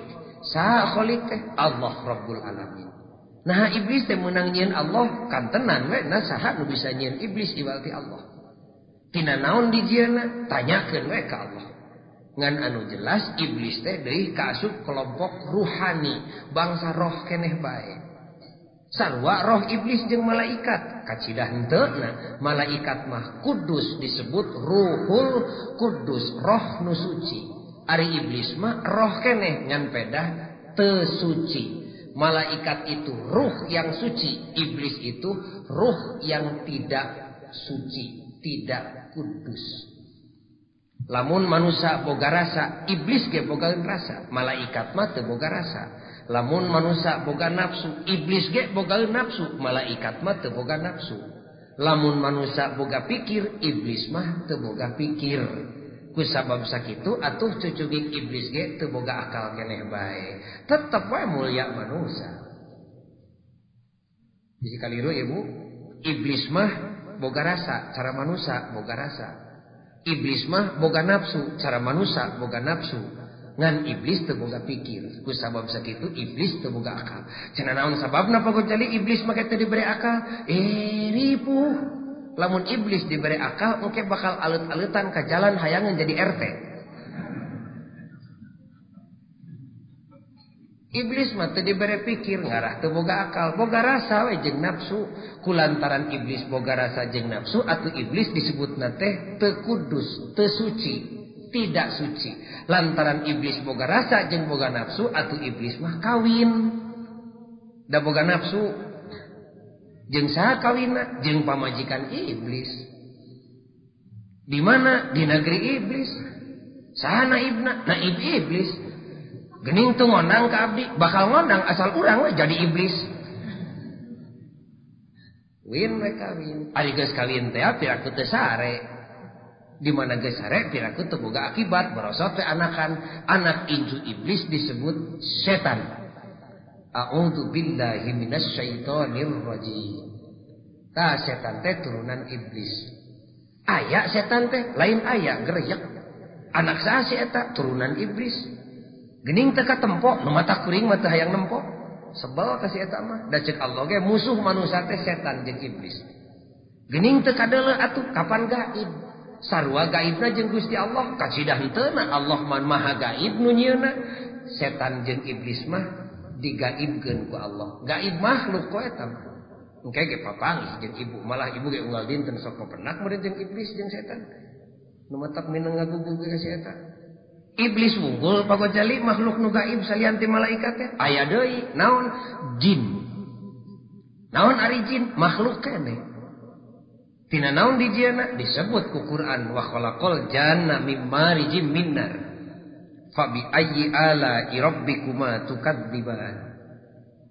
Saha khaliq teh? Allah Rabbul Alamin. Nah iblis teh meunang nyieun Allah kantenan we na saha nu bisa nyieun iblis iwalti Allah. Tina naon dijieunna? Tanyakeun we ka Allah. Ngan anu jelas iblis teh deui kaasup kelompok ruhani, bangsa roh keneh bae. Sarua roh iblis jeung malaikat, kacidah henteu malaikat mah kudus disebut ruhul kudus, roh nu suci. Ari iblis mah roh keneh ngan pedah teu suci. Malaikat itu ruh yang suci, iblis itu ruh yang tidak suci, tidak kudus. Lamun manusia boga rasa, iblis ge boga rasa, malaikat mah teu boga rasa. Lamun manusia boga nafsu, iblis ge boga nafsu, malaikat mah teu boga nafsu. Lamun manusia boga pikir, iblis mah teu boga pikir. Ku sabab sakitu atuh cucugik iblis ge teu boga akal keneh bae. Tetep wae mulia manusia. Bisi kaliru ibu, iblis mah boga rasa, cara manusia boga rasa. Iblis mah boga nafsu, cara manusia boga nafsu. Ngan iblis teu boga pikir. Ku sabab sakitu iblis teu boga akal. Cenah naon sababna pagojali iblis make teu dibere akal? Ripuh. Lamun iblis diberi akal, engke bakal alut-alutan ke jalan hayangan jadi RT. Iblis mah teu diberi pikir, ngarah teu boga akal, boga rasa we jeung nafsu. Kulantaran iblis boga rasa jeung nafsu, atuh iblis disebutna teh teu kudus, teu suci, tidak suci. Lantaran iblis boga rasa jeung boga nafsu, atuh iblis mah kawin. Da boga nafsu. Jeung saha kawinna? Jeung pamajikan iblis. Di mana? Di negeri iblis. Saha naibna? Naib iblis. Geuning teu ngondang ka abdi, bakal ngondang asal urang we jadi iblis. Win we kawin. Ari geus kawin teh piraku teu sare. Di mana geus sare piraku teu boga akibat, barosot teh anakan. Anak incu iblis disebut setan. A'udzu billahi minasy syaithanir rajim. Tah setan teh turunan iblis. Aya setan teh lain aya gereyek. Anak saha si eta turunan iblis. Geuning teu katempo, nu mata kuring mah teu hayang nempo. Sebel ka si eta mah. Da ceuk Allah ge musuh manusia teh setan jeung iblis. Geuning teu kadeuleu atuh kapan gaib. Sarua gaibna jeung Gusti Allah, kacidah heuteuna Allah mah maha gaib nu nyieunna. Setan jeung iblis mah digaibkeun ku Allah. Gaib makhluk ku eta mah. Engke ge papangih jeung ibu, malah ibu ge unggal dinten sok pepenak meureun jeung iblis jeung setan. Nu matak mineng ngagugug ka si eta. Iblis wunggul pagojali makhluk nu gaib salian ti malaikat teh. Aya deui naon? Jin. Naon ari jin? Makhluk keneh. Tina naon dijieuna? Disebut ku Quran wa khalaqal janna mim marijim min nar. Fabi ayyi ala rabbikuma tukadziban.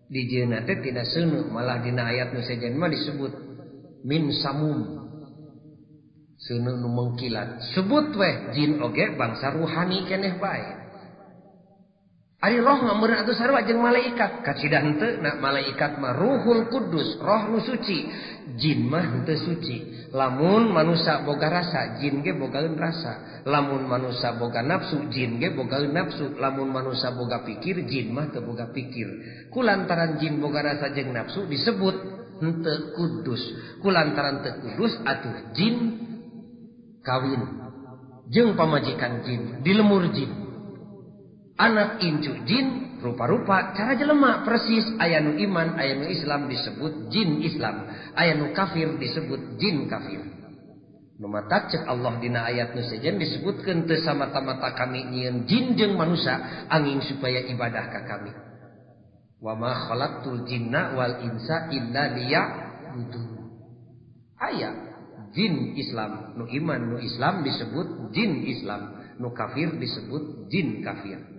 Dijieuna teh tina seuneu, malah dina ayat nu sejen mah disebut min samum. Seuneu nu mengkilat. Sebut we jin oge bangsa ruhani keneh bae. Ari roh mah meureun atuh sarua jeung malaikat. Kacidah henteu na malaikat mah ruhul kudus, roh nu suci. Jin mah henteu suci. Lamun manusia boga rasa, jin ge bogaeun rasa. Lamun manusia boga nafsu, jin ge bogaeun nafsu. Lamun manusia boga pikir, jin mah teu boga pikir. Kulantaran jin boga rasa jeung nafsu disebut henteu kudus. Kulantaran teu kudus atuh jin kawin jeung pamajikan jin, dilemur jin. Anak incu jin rupa-rupa cara jelema persis. Aya nu iman, aya nu Islam disebut jin Islam, aya nu kafir disebut jin kafir. Nu matak ceuk Allah dina ayat nu sejen disebutkeun teu samata-mata kami nyieun jin jeung manusia angin supaya ibadah ka kami. Wa ma khalaqtul jinna wal insa illa liya'budun. Aya jin Islam, nu iman nu Islam disebut jin Islam, nu kafir disebut jin kafir.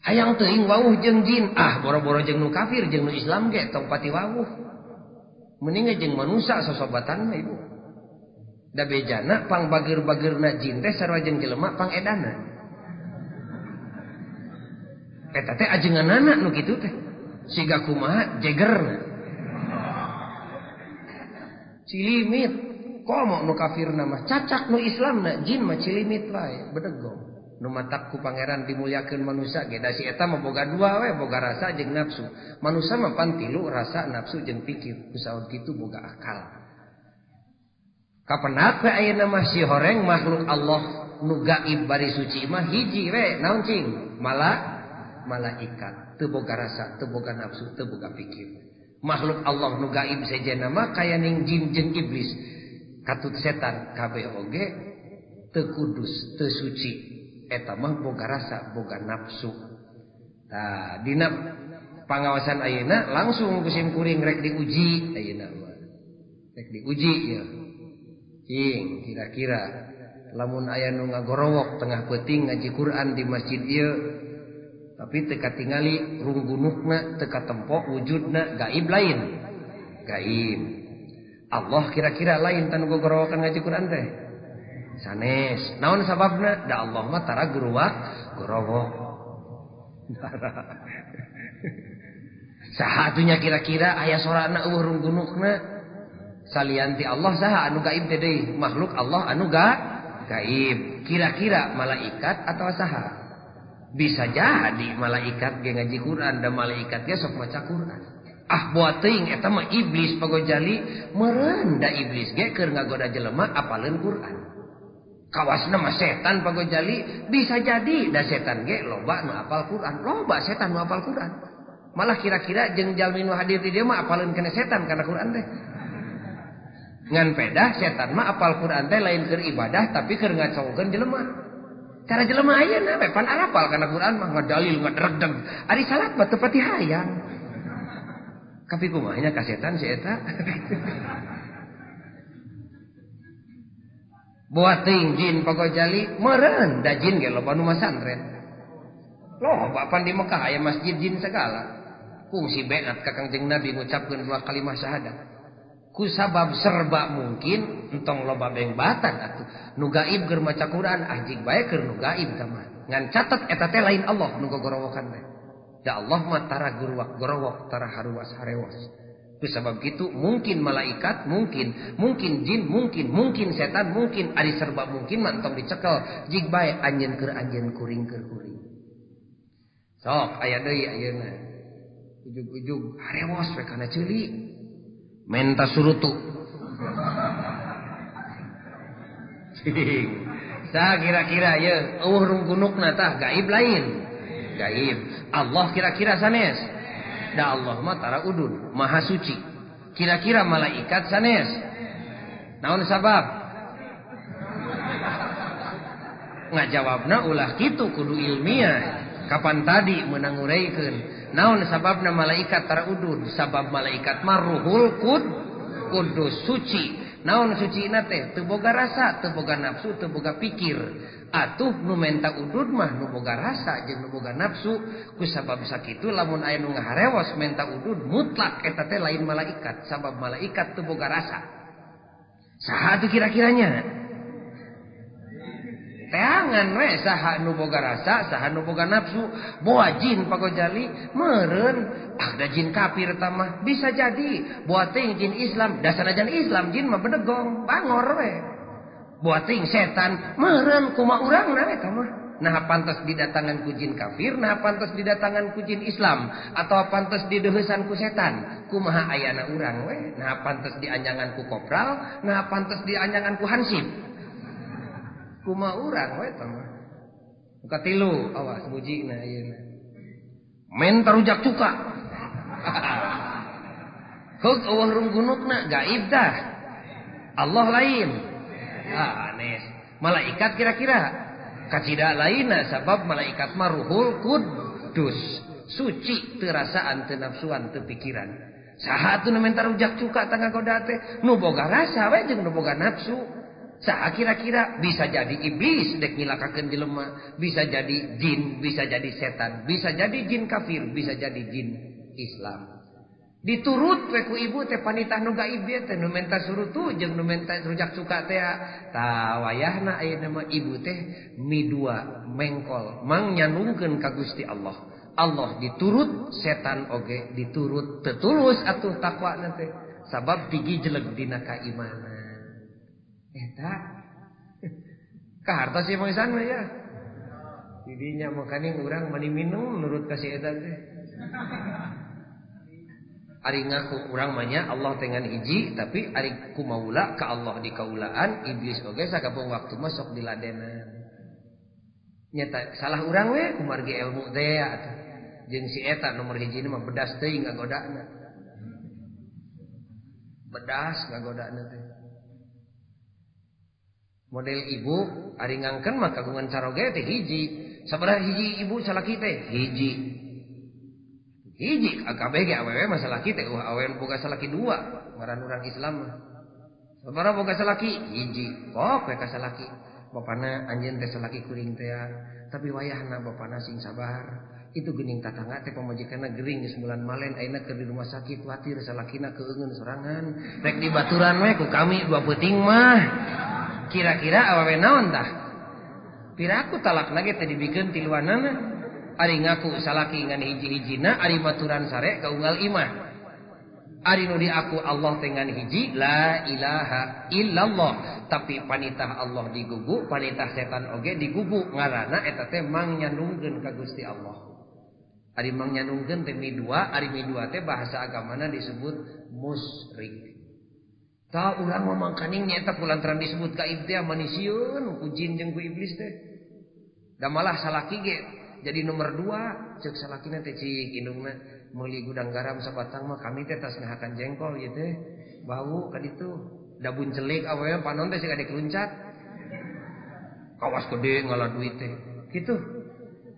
Hayang teuing wawuh jeung jin, boro-boro jeung nu kafir jeung nu Islam ge tong pati wawuh. Mending jeung manusia sosobatan mah ibu. Da bejana pang bager-bagerna jin teh sarua jeung jelema pang edana. Eta teh ajenganana nu kitu teh. Siga kumaha jegerna. Cilimit, komo nu kafirna mah cacak nu Islamna jin mah cilimit wae, bedegong. Nu matak ku pangeran dimuliakeun manusia ge da si eta mah boga dua we, boga rasa jeung nafsu. Manusia mah pan tilu, rasa, nafsu jeung pikir. Kusaon kitu boga akal. Kapenak we ayeuna mah si horeng makhluk Allah nu gaib bari suci mah hiji we, naon cing? Malaikat, teu boga rasa, teu boga nafsu, teu boga pikir. Makhluk Allah nu gaib sejenna mah kaya ning jin jeung iblis. Katut setan kabeh oge teu kudus, teu suci. Eta mah boga rasa, boga nafsu. Tah dina pangawasan ayeuna langsung kusim kuring rek diuji ayeuna mah. Rek diuji ya. Cing kira-kira lamun aya nu ngagorowok tengah peuting ngaji Quran di masjid ieu tapi teu katingali runggunukna teu katempo wujudna gaib lain. Gaib. Allah kira-kira lain tan gogorowokan ngaji Quran teh. Sanes. Naon sababna? Da Allah mah tara guruwak gorowok. Saha atunya kira-kira aya sorana eueuh runggunukna? Salianti Allah saha anu gaib teh deui? Makhluk Allah anu gaib. Kira-kira malaikat atau saha? Bisa jadi malaikat ge ngaji Quran dan malaikat ge sok maca Quran. Buat teuing eta mah iblis pagojali meureun da iblis ge keur ngagoda jelema apaleun Quran. Kawasna mah setan pagojali bisa jadi da setan ge loba nu apal Quran, loba setan nu apal Quran. Malah kira-kira jeung jalmi nu hadir di dieu mah apaleun kana setan kana Quran teh. Ngan pedah setan mah apal Quran teh lain keur ibadah tapi keur ngacogokeun jelema. Cara jelema ayeuna we pan arapal kana Quran mah ngadalil ngadredeg. Ari salat mah teu pati hayang. Tapi kumaha nya ka setan si eta? Buat teuing jin pagojali meureun da jin ge loba nu masantren. Loba pan di Mekah aya masjid jin segala. Kungsi beat ka Kangjeng Nabi ngucapkeun dua kalimat syahadat. Ku sabab serba mungkin entong loba bengbatan atuh nu gaib keur maca Quran anjing bae keur nu gaib tah mah ngan catet eta teh lain Allah nu gogorowokan teh da Allah mah tara guruwak gorowok tara haruwas harewas ku sabab kitu mungkin malaikat mungkin jin mungkin setan mungkin ari serba mungkin mah entong dicekel jig bae anjeun keur anjeun kuring keur kuring sok aya deui ayeuna ujug-ujug harewas we kana ceuli menta surutu. Sa kira-kira ya eueuh runggunukna tah gaib lain. Gaib. Allah kira-kira sanes. Da Allah mah tara udun, maha suci. Kira-kira malaikat sanes. Naon sabab? Ngajawabna ulah kitu kudu ilmiah. Kapan tadi meunang ngureikeun. Naon sababna malaikat tara udun? Sabab malaikat mah ruhul kudus suci. Naon sucina teh? Teu boga rasa, teu boga nafsu, teu boga pikir. Atuh nu menta udud mah nu boga rasa jeung nu boga nafsu. Ku sabab sakitu lamun aya nu ngaharewas menta udud mutlak eta teh lain malaikat. Sabab malaikat teu boga rasa. Saha atuh kira-kiranya? Teangan we saha nu boga rasa, saha nu boga nafsu. Boa jin pagojali meureun da jin kafir tah mah bisa jadi. Boa teuing jin Islam, da sanajan Islam jin mah bedegong, bangor we. Boa teuing setan meureun kumaha urangna eta mah. Nah pantas didatangan ku jin kafir, nah pantas didatangan ku jin Islam atau pantas dideuheusan ku setan. Kumaha ayana urang we? Nah pantas dianjangan ku kopral, nah pantas dianjangan ku hansip. Kumaha urang we tah mah. Katilu awas bujina ayeuna. Men tarujak cuka. Heug eueuh runggunukna gaib dah. Allah lain. Anes. Malaikat kira-kira kacida lainna sabab malaikat mah ruhul kudus. Suci teu rasaan teu nafsuan teu pikiran. Saha atuh nu men tarujak cuka tangga goda teh? Nu boga rasa we jeung nu boga nafsu. Saha kira-kira bisa jadi iblis dek nyilakakeun jelema, bisa jadi jin, bisa jadi setan, bisa jadi jin kafir, bisa jadi jin Islam. Diturut we ku ibu teh panitah nu gaib teh nu menta surutu jeung nu menta rujak suka teh tah wayahna ayeuna mah ibu teh midua mengkol mang nyanungkeun ka Gusti Allah. Allah diturut, setan oge diturut, tetulus atuh takwana teh sabab digijleg dina kaimanan. Eta kahartos ieu mangsan mah ya. Didinya makaning urang mani minum nurut ka si eta teh. Ari ngaku urang mah nya Allah teh ngan hiji tapi ari kumaula ka Allah di kaulaan iblis oge sakabung waktu mah sok diladenan. Nyata salah urang we kumargi ilmu teh atuh. Jeung si eta nomor hiji mah bedas teuing ngagodana. Bedas ngagodana teh. Model ibu ari ngangken mah kagungan caroge teh hiji. Sabaraha hiji ibu salaki teh? Hiji. Hiji KBG awewe masalah kita awewe boga salaki dua ngaran urang Islam sabaraha boga salaki hiji pok we ka salaki bapana anjeun teh salaki kuring teh tapi wayahna bapana sing sabar itu geuning tatangga teh pamajikanna gering geus bulan malen ayeuna keur di rumah sakit watir salakina keungeun sorangan rek dibaturan we ku kami dua peuting mah kira-kira awewe naon tah piraku talakna ge teh dibikeun tiluanana. Ari ngaku salaki ngan hiji-hijina ari baturan sare kaunggal imah. Ari nu diaku Allah teh ngan hiji la ilaha illallah tapi panitah Allah digugu panitah setan oge digugu ngaranna eta teh mang nyandungkeun ka Gusti Allah. Ari mang nyandungkeun teh midua ari midua teh bahasa agamana disebut musyrik. Tah urang mah mangkaning nyaeta kulantaran disebut gaib teh manisieun ku jin jeung ku iblis teh. Da malah salaki ge jadi nomor 2 cek salakina teh cik indungna meuli gudang garam sabatang mah kami teh tas ngahakan jengkol ieu teh bau ka ditu dabun celik awewe panon teh siga dikeluncat kawas gede ngalah duit teh kitu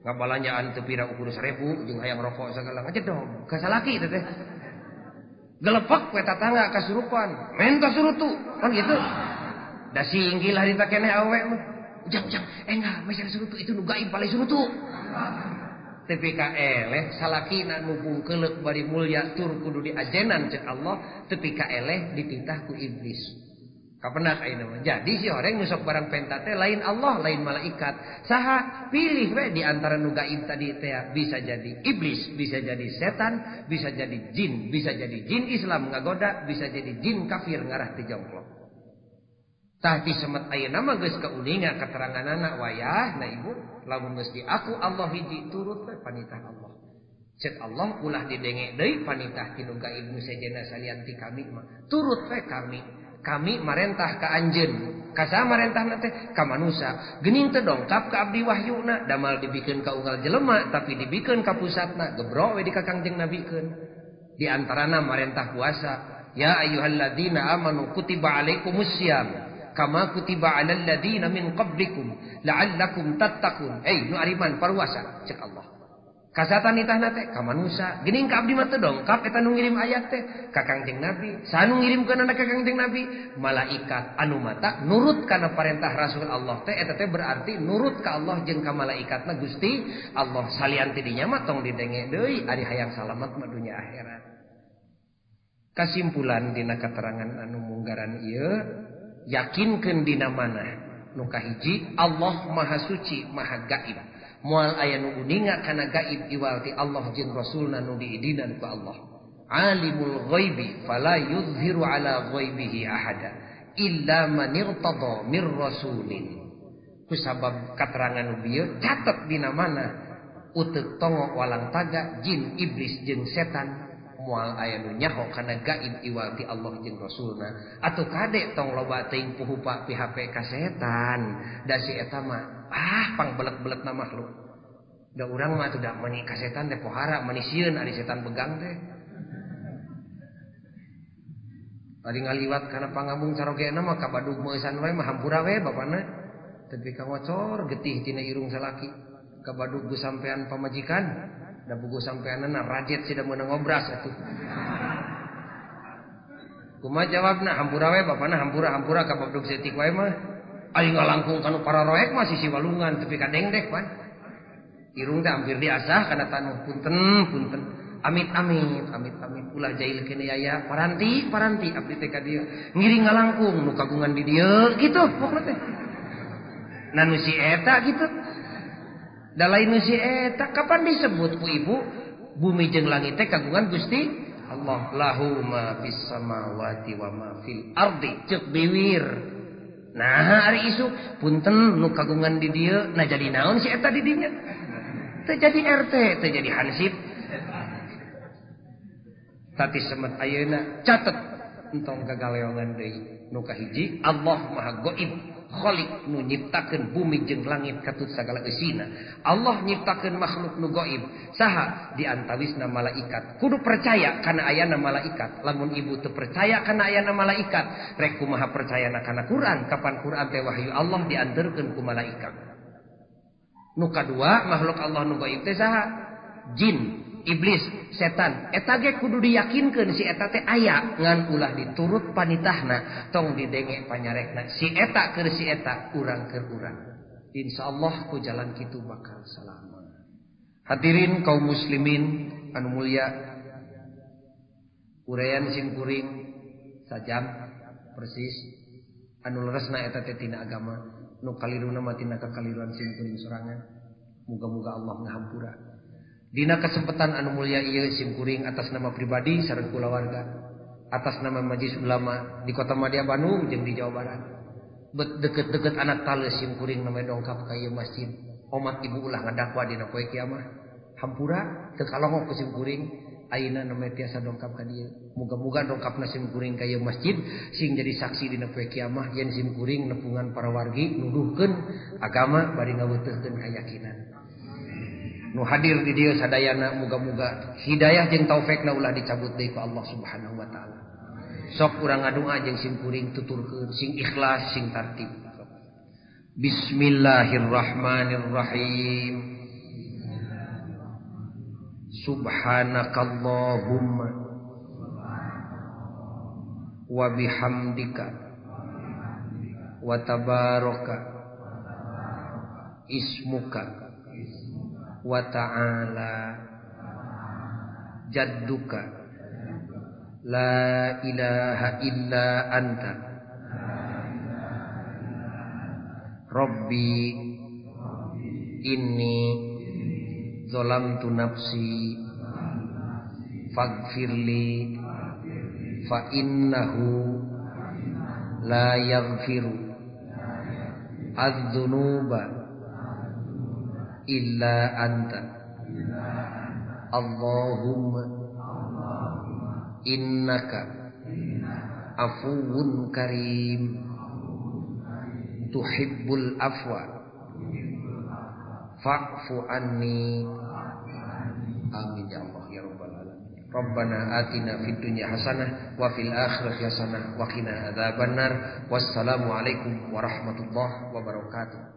ngabalanjaan teu pira ukur 1000 jeung hayang rokok sagala ngajedog ka salaki teh gelepek we tatangga kasurupan menta surutu kan gitu da singgil harita keneh awewe mah ujang enggak meser surutu itu nu gaib palai surutu tapi ka eleh salakina nu bungkeulek bari mulya tur kudu diajenan cek Allah tapi ka eleh dititah ku iblis kapenak ayeuna mah jadi si horeng nu sok barang penta teh lain Allah lain malaikat saha pilih we di antara nu gaib tadi teh bisa jadi iblis bisa jadi setan bisa jadi jin bisa jadi jin Islam ngagoda bisa jadi jin kafir ngarah ti jongklok. Tah di semet ayeuna mah geus kauninga keteranganana wayah na ibu lamun geus diaku Allah hiji turut we panitah Allah. Cek Allah ulah didenge deui panitah tinu gaib nu sejenna salian ti kami mah turut we kami. Kami marentah ka anjeun. Ka saha marentahna teh? Ka manusia. Geuning teu dongkap ka abdi wahyuna damal dibikeun ka unggal jelema tapi dibikeun ka pusatna gebro we di ka Kangjeng Nabikeun. Di antarana marentah puasa. Ya ayyuhalladzina amanu kutiba alaikumussyam kama kutiba alal ladzina min qablikum la'allakum tattaqun. Nu ariman paruasa cek Allah. Kasatan itahna teh ka manusia. Geuning ka abdi mah teu dongkap eta nu ngirim ayat teh ka Kangjeng Nabi. Saha nu ngirimkeun ka Kangjeng Nabi? Malaikat anu mata nurut kana parentah Rasul Allah teh eta teh berarti nurut ka Allah jeung ka malaikatna Gusti Allah. Salian ti dinya mah tong didenge deui ari hayang salamet mah dunya akhirat. Kasimpulan dina keterangan anu munggaran ieu yakinkeun dina mana nu kahiji Allah maha suci maha gaib moal aya nu uninga kana gaib iwal ti Allah jeung rasulna nu diidinan ku Allah alimul ghaibi fala yuzhiru ala ghaibihi ahada illa man irtada mir rasulin kusabab katerangan nu bieu catet dina mana uteuk tongo walang taga jin iblis jeung setan moal aya nu nyaho kana gaib iwal ti Allah jeung rasulna atuh kade tong loba teuing puhupa PHP ka setan da si eta mah pang belet-beletna makhluk da urang mah atuh da mani ka setan teh pohara manisieun ari setan begang teh ari ngaliwat kana pangambung carogena mah ka badug meusan wae mah hampura we bapana tapi ka ngocor getih tina irung salaki ka badug sampean pamajikan da buku sampeanna rajet sida meunang ngobras atuh. Kumaha jawabna? Hampura we bapana hampura ka babdog setik wae mah. Aing ngalangkung kanu para roek mah sisi walungan tepi ka dengdek pan. Irung teh hampir diasah kana tanu punten. Amit ulah jahil kene aya paranti abdi teh ka dieu. Ngiring ngalangkung nu kagungan di dieu gitu pokona teh. Nah nu si eta gitu. Da lain nu si eta kapan disebut ku ibu bumi jeung langit teh kagungan Gusti Allah. Lahu ma fis samawati wa ma fil ardi ceuk biwir. Nah ari isuk punten nu kagungan di dieu nah jadi naon si eta di dinya? Teu jadi RT, teu jadi hansip. Tati semet ayeuna catet entong gagaleongan deui. Nu kahiji Allah Maha Ghaib, Khaliq nu nyiptakeun bumi jeung langit katut sagala eusina. Allah nyiptakeun makhluk nu ghaib. Saha di antawisna malaikat. Kudu percaya kana ayana malaikat. Lamun ibu teu percaya kana ayana malaikat, rek kumaha percayana kana Quran? Kapan Quran teh wahyu Allah dianterkeun ku malaikat. Nu kadua makhluk Allah nu ghaib teh saha? Jin, iblis, setan. Eta ge kudu diyakinkeun si eta teh aya ngan ulah diturut panitahna tong didenge panyarekna. Si eta keur si eta, urang keur urang. Insyaallah ku jalan kitu bakal salamat. Hadirin kaum muslimin anu mulia, uraian simkuring sajam persis anu leresna eta teh tina agama, nu kaliruna mah tina kakaliruan simkuring sorangan. Muga-muga Allah ngahampura. Dina kesempatan anu mulia ieu simkuring atas nama pribadi sareng kulawarga, atas nama Majelis Ulama di Kota Madya Bandung jeung di Jawa Barat. Deket-deket anak taleus simkuring nama dongkap ka ieu masjid. Omat ibu ulah ngadakwa dina poe kiamat. Hampura teu kalongok ku simkuring ayeuna nama tiasa dongkap ka dieu. Muga-muga dongkapna simkuring ka ieu masjid sing jadi saksi dina poe kiamat yen simkuring nepungan para wargi nuduhkeun agama bari ngaweuteurkeun kayakinan. Nu hadir di dieu sadayana muga-muga hidayah jeung taufikna ulah dicabut deui ku Allah Subhanahu wa taala. Sok urang ngadoa jeung simkuring tuturkeun sing ikhlas sing tartib. Bismillahirrahmanirrahim. Subhanakallahumma wa bihamdika wa tabaraka ismuka wa ta'ala jadduka la ilaha illa anta rabbi inni zalamtu nafsi faghfirli fa innahu la yaghfiru adz-dzunuba illa anta Allahumma innaka afuwun karim tuhibbul afwa fa'fu anni amin ya Allah ya rabbal alamin. Rabbana atina fid dunya hasanah wa fil akhirati hasanah wa qina adzabannar. Wassalamu alaikum warahmatullahi wabarakatuh.